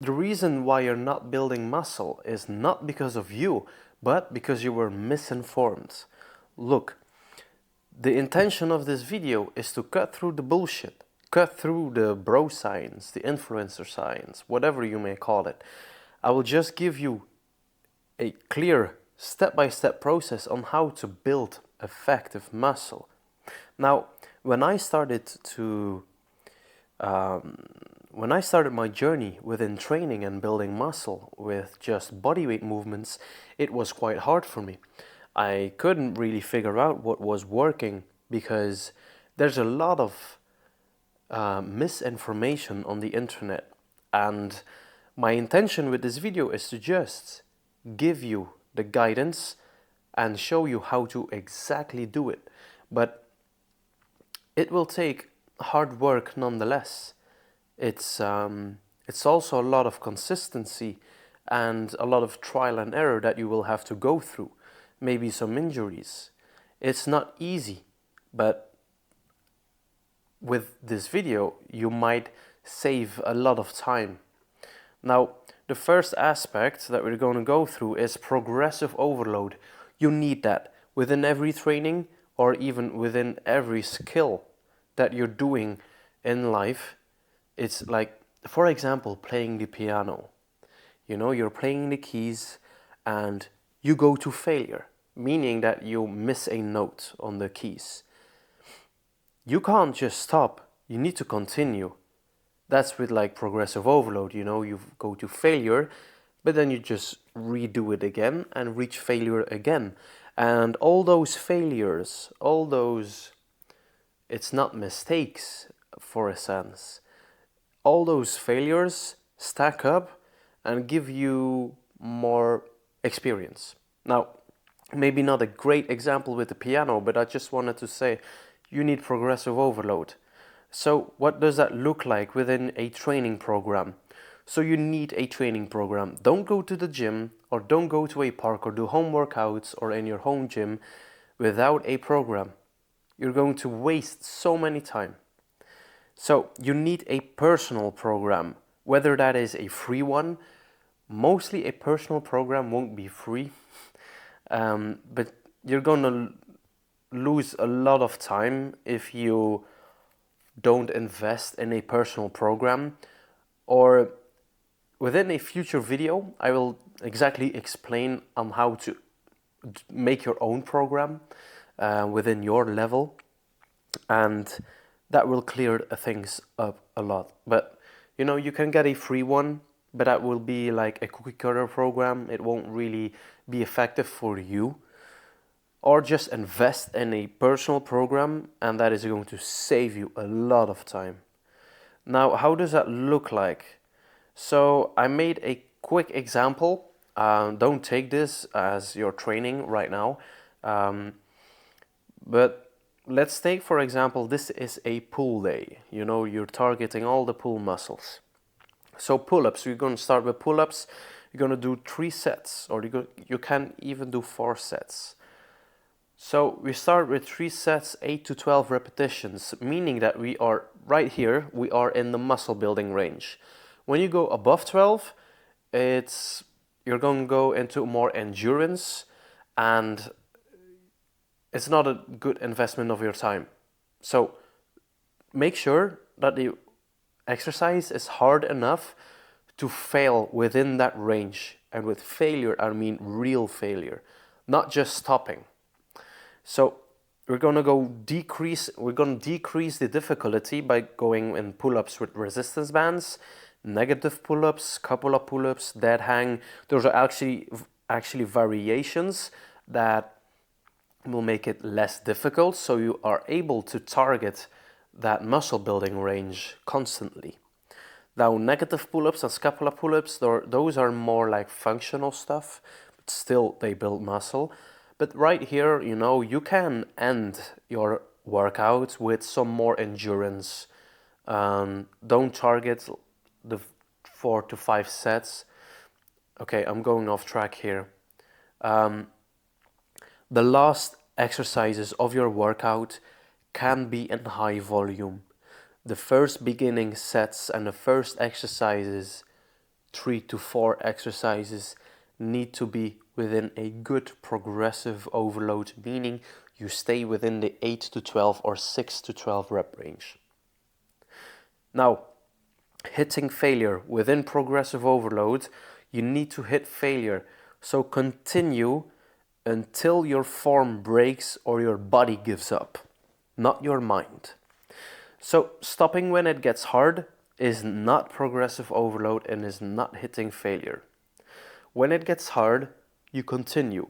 The reason why you're not building muscle is not because of you, but because you were misinformed. Look, the intention of this video is to cut through the bullshit, cut through the bro science, the influencer science, whatever you may call it. I will just give you a clear step-by-step process on how to build effective muscle. Now, when I started to when I started my journey within training and building muscle with just bodyweight movements, it was quite hard for me. I couldn't really figure out what was working because there's a lot of misinformation on the internet, and my intention with this video is to just give you the guidance and show you how to exactly do it. But it will take hard work nonetheless. It's also a lot of consistency and a lot of trial and error that you will have to go through. Maybe some injuries. It's not easy, but with this video you might save a lot of time. Now, the first aspect that we're going to go through is progressive overload. You need that within every training or even within every skill that you're doing in life. It's like, for example, playing the piano. You know, you're playing the keys and you go to failure, meaning that you miss a note on the keys. You can't just stop, you need to continue. That's with like progressive overload, you know, you go to failure, but then you just redo it again and reach failure again. And all those failures, all those, it's not mistakes for a sense, all those failures stack up and give you more experience. Now, maybe not a great example with the piano, but I just wanted to say you need progressive overload. So what does that look like within a training program? So you need a training program. Don't go to the gym or don't go to a park or do home workouts or in your home gym without a program. You're going to waste so many time. So you need a personal program, whether that is a free one. Mostly a personal program won't be free, but you're going to lose a lot of time if you don't invest in a personal program. Or within a future video, I will exactly explain on how to make your own program within your level, and that will clear things up a lot. But you know, you can get a free one, but that will be like a cookie cutter program. It won't really be effective for you. Or just invest in a personal program, and that is going to save you a lot of time. Now, how does that look like? So I made a quick example. Don't take this as your training right now. But let's take, for example, this is a pull day. You know, you're targeting all the pull muscles. So pull-ups, you're going to start with pull-ups. You're going to do 3 sets, or you can even do 4 sets. So we start with 3 sets, 8 to 12 repetitions, meaning that we are right here, we are in the muscle building range. When you go above 12, you're going to go into more endurance, and it's not a good investment of your time. So make sure that the exercise is hard enough to fail within that range. And with failure, I mean real failure, not just stopping. So we're going to decrease the difficulty by going in pull-ups with resistance bands, negative pull-ups, cupola pull-ups, dead hang. Those are actually variations that will make it less difficult, so you are able to target that muscle building range constantly. Now, negative pull-ups and scapula pull-ups, those are more like functional stuff, but still they build muscle. But right here, you know, you can end your workout with some more endurance. Don't target the 4 to 5 sets. Okay, I'm going off track here. The last exercises of your workout can be in high volume. The first beginning sets and the first exercises 3 to 4 exercises need to be within a good progressive overload, meaning you stay within the 8 to 12 or 6 to 12 rep range. Now, hitting failure within progressive overload, you need to hit failure. So continue until your form breaks or your body gives up, not your mind. So stopping when it gets hard is not progressive overload and is not hitting failure. When it gets hard, you continue.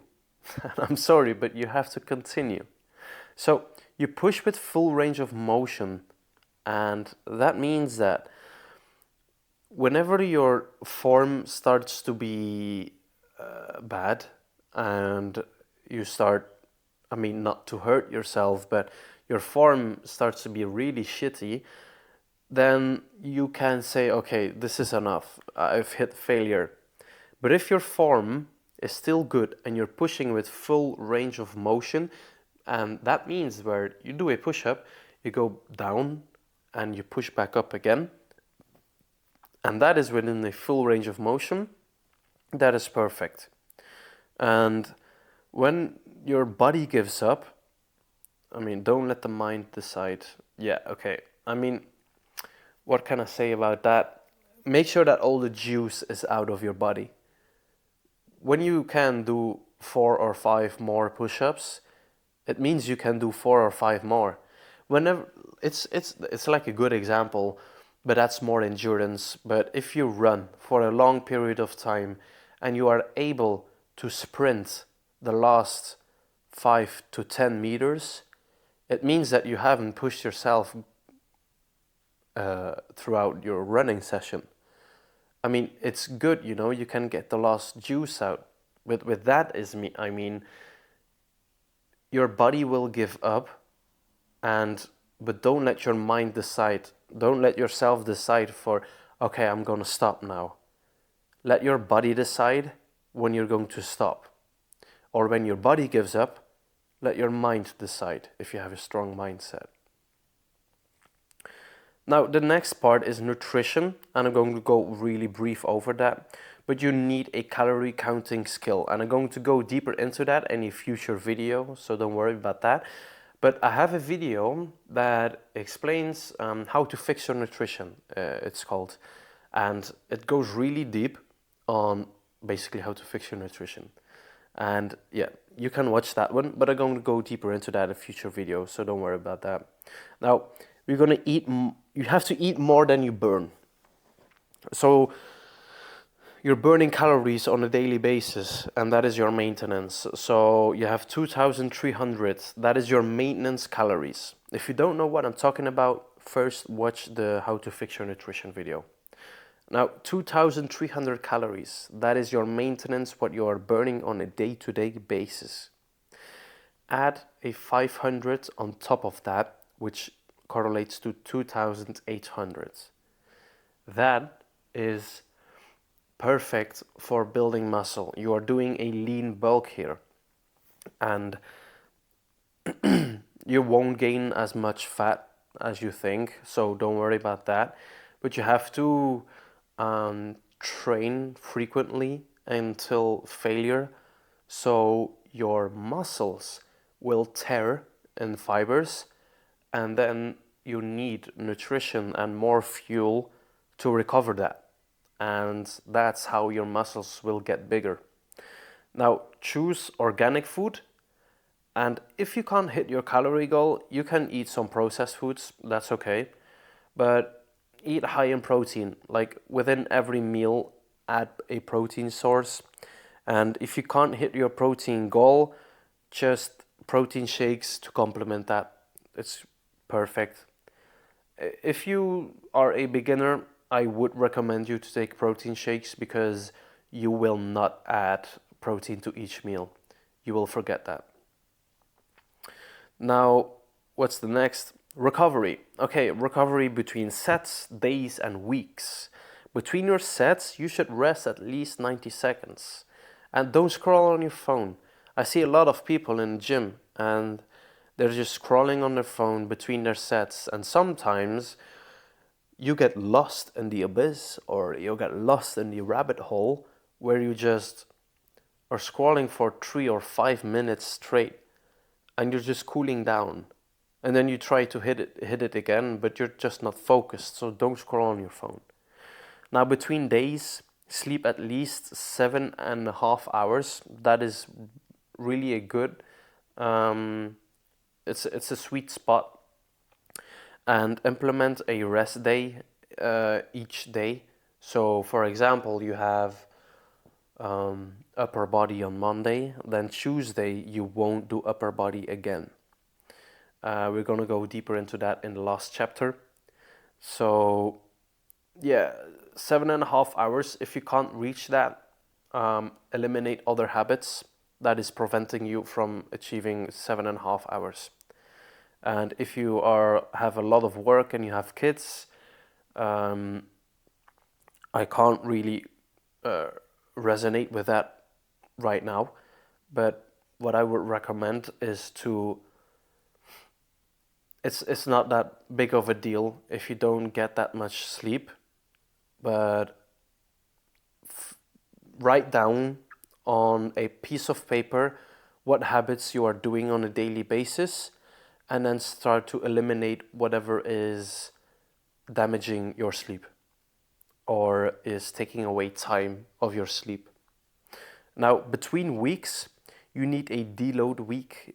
I'm sorry, but you have to continue. So you push with full range of motion, and that means that whenever your form starts to be bad and you start, not to hurt yourself, but your form starts to be really shitty, then you can say, okay, this is enough. I've hit failure. But if your form is still good and you're pushing with full range of motion, and that means where you do a push-up, you go down and you push back up again, and that is within a full range of motion, that is perfect. And when your body gives up, don't let the mind decide. Yeah, okay. What can I say about that? Make sure that all the juice is out of your body. When you can do 4 or 5 more push-ups, it means you can do 4 or 5 more. Whenever it's like a good example, but that's more endurance. But if you run for a long period of time and you are able to sprint the last 5 to 10 meters, it means that you haven't pushed yourself throughout your running session. It's good, you can get the last juice out. With that your body will give up, but don't let your mind decide. Don't let yourself decide for, okay, I'm going to stop now. Let your body decide when you're going to stop. Or when your body gives up, let your mind decide if you have a strong mindset. Now, the next part is nutrition, and I'm going to go really brief over that. But you need a calorie counting skill, and I'm going to go deeper into that in a future video, so don't worry about that. But I have a video that explains how to fix your nutrition, it's called. And it goes really deep on basically how to fix your nutrition. And yeah, you can watch that one, but I'm going to go deeper into that in a future video, so don't worry about that. Now, you're going to eat, you have to eat more than you burn. So you're burning calories on a daily basis, and that is your maintenance. So you have 2,300, that is your maintenance calories. If you don't know what I'm talking about, first watch the how to fix your nutrition video. Now, 2,300 calories, that is your maintenance, what you are burning on a day-to-day basis. Add a 500 on top of that, which correlates to 2,800. That is perfect for building muscle. You are doing a lean bulk here, and you won't gain as much fat as you think, so don't worry about that. But you have to train frequently until failure, so your muscles will tear in fibers, and then you need nutrition and more fuel to recover that. And that's how your muscles will get bigger. Now, choose organic food, and if you can't hit your calorie goal, you can eat some processed foods, that's okay. But eat high in protein, like within every meal, add a protein source. And if you can't hit your protein goal, just protein shakes to complement that. It's perfect. If you are a beginner, I would recommend you to take protein shakes because you will not add protein to each meal. You will forget that. Now, what's the next? Recovery. Okay, recovery between sets, days, and weeks. Between your sets, you should rest at least 90 seconds. And don't scroll on your phone. I see a lot of people in the gym and they're just scrolling on their phone between their sets, and sometimes you get lost in the abyss, or you get lost in the rabbit hole where you just are scrolling for 3 or 5 minutes straight and you're just cooling down. And then you try to hit it again, but you're just not focused, so don't scroll on your phone. Now, between days, sleep at least 7.5 hours. That is really a good. It's a sweet spot. And implement a rest day each day. So, for example, you have upper body on Monday, then Tuesday you won't do upper body again. We're gonna go deeper into that in the last chapter. So, yeah, 7.5 hours. If you can't reach that, eliminate other habits that is preventing you from achieving 7.5 hours. And if you have a lot of work and you have kids, I can't really resonate with that right now. But what I would recommend is it's not that big of a deal if you don't get that much sleep, but write down on a piece of paper what habits you are doing on a daily basis, and then start to eliminate whatever is damaging your sleep or is taking away time of your sleep. Now, between weeks, you need a deload week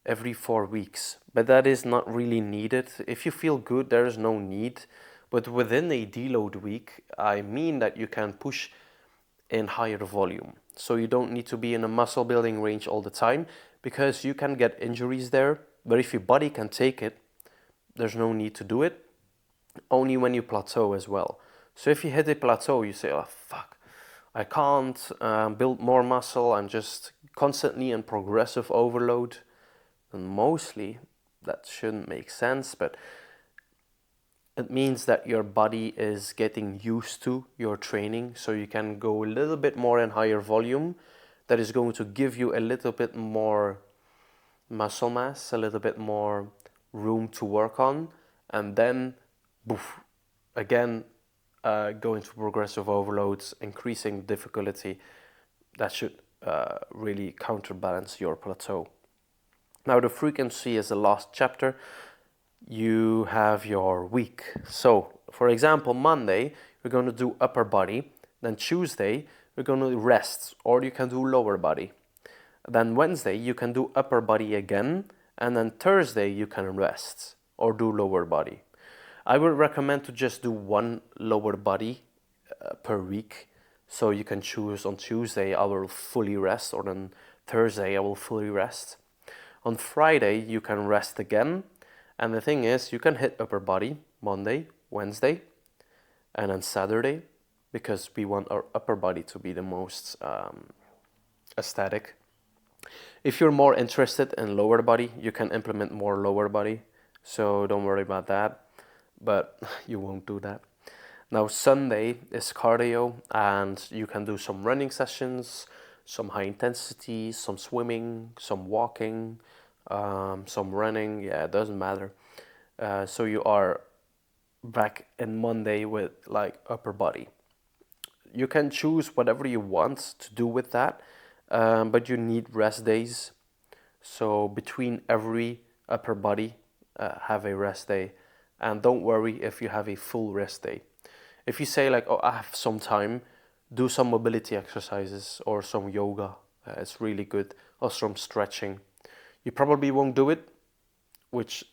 every 4 weeks, but that is not really needed. If you feel good, there is no need. But within a deload week, I mean that you can push in higher volume. So you don't need to be in a muscle building range all the time, because you can get injuries there. But if your body can take it, there's no need to do it. Only when you plateau as well. So if you hit a plateau, you say, oh fuck, I can't build more muscle, I'm just constantly in progressive overload. And mostly that shouldn't make sense, but it means that your body is getting used to your training, so you can go a little bit more in higher volume. That is going to give you a little bit more muscle mass, a little bit more room to work on, and then boof, again go into progressive overloads, increasing difficulty. That should really counterbalance your plateau. Now, the frequency is the last chapter. You have your week. So, for example, Monday, we're going to do upper body. Then Tuesday, we're going to rest, or you can do lower body. Then Wednesday, you can do upper body again. And then Thursday, you can rest or do lower body. I would recommend to just do one lower body per week. So you can choose on Tuesday, I will fully rest, or on Thursday, I will fully rest. On Friday, you can rest again. And the thing is, you can hit upper body Monday, Wednesday, and then Saturday, because we want our upper body to be the most aesthetic. If you're more interested in lower body, you can implement more lower body. So don't worry about that, but you won't do that. Now, Sunday is cardio, and you can do some running sessions, some high intensity, some swimming, some walking, some running. Yeah, it doesn't matter. So you are back in Monday with like upper body. You can choose whatever you want to do with that, but you need rest days. So between every upper body, have a rest day, and don't worry if you have a full rest day. If you say like, oh, I have some time, do some mobility exercises or some yoga. It's really good, or some stretching. You probably won't do it, which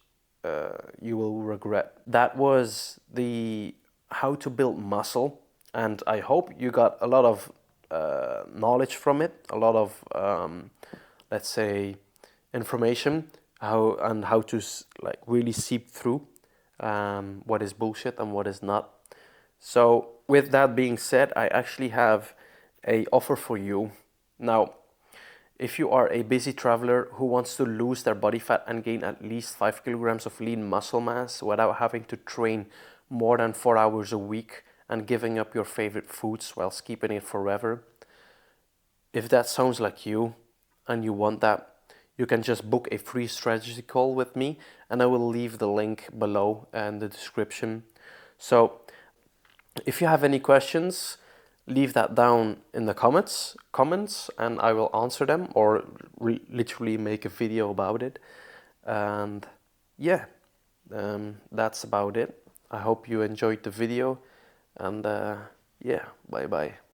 you will regret. That was the how to build muscle, and I hope you got a lot of knowledge from it, a lot of let's say information, how to like really seep through what is bullshit and what is not. So with that being said, I actually have a offer for you. Now, if you are a busy traveler who wants to lose their body fat and gain at least 5 kilograms of lean muscle mass without having to train more than 4 hours a week and giving up your favorite foods whilst keeping it forever, if that sounds like you and you want that, you can just book a free strategy call with me, and I will leave the link below in the description. So if you have any questions, leave that down in the comments, and I will answer them, or literally make a video about it. And yeah, that's about it. I hope you enjoyed the video, and yeah, bye bye.